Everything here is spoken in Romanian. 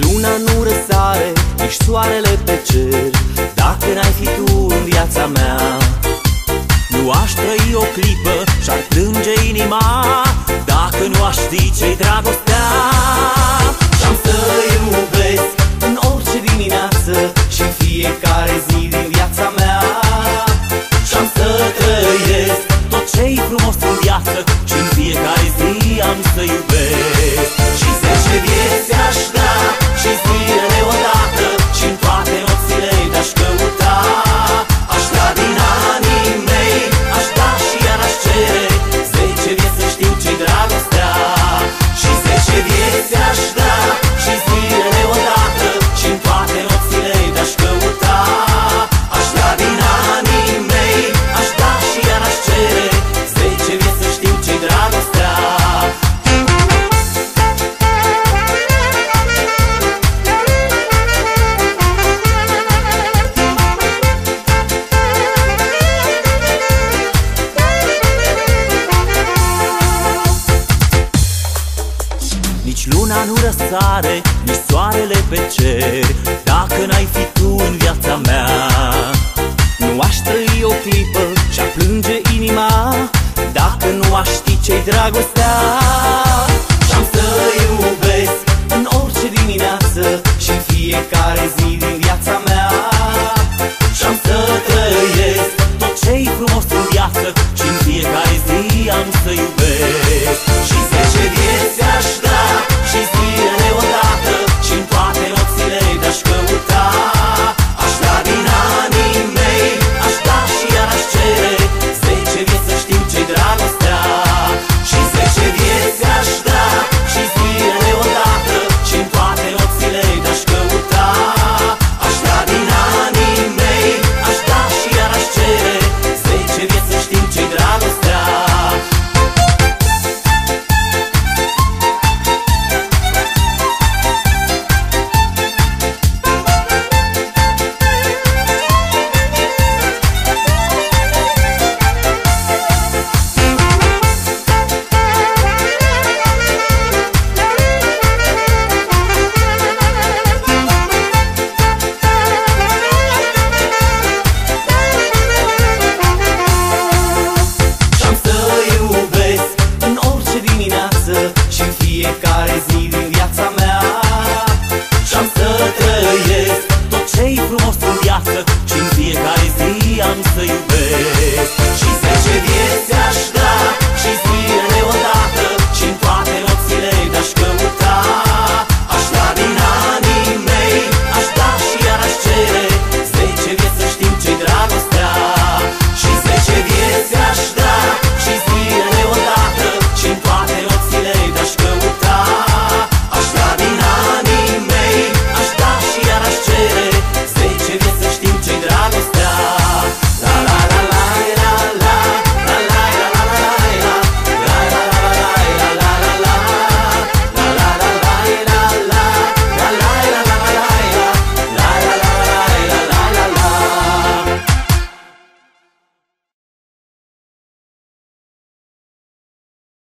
Luna nu răsare, nici soarele pe cer, dacă n-ai fi tu în viața mea. Nu aș trăi o clipă și-ar plânge inima, dacă nu aș ști ce-i dragostea. Și-am să iubesc în orice dimineață și în fiecare zi din viața mea. Și-am să trăiesc tot ce-i frumos în viață și în fiecare zi am să iubesc. Și 10 vieți aș da și zilele odată și în toate nopțile te-aș căuta. Aș da din anii mei, aș da și iar aș cere 10 vieți să știu ce-i dragostea. Și 10 vieți aș da și zilele odată și în toate nopțile te-aș căuta. Aș da din anii mei, aș da și iar aș cere 10 vieți să știu ce-i dragostea. Nici luna nu răsare, nici soarele pe cer, dacă n-ai fi tu în viața mea. Nu aș trăi o clipă și-ar plânge inima, dacă nu aș ști ce-i dragostea. Și-am să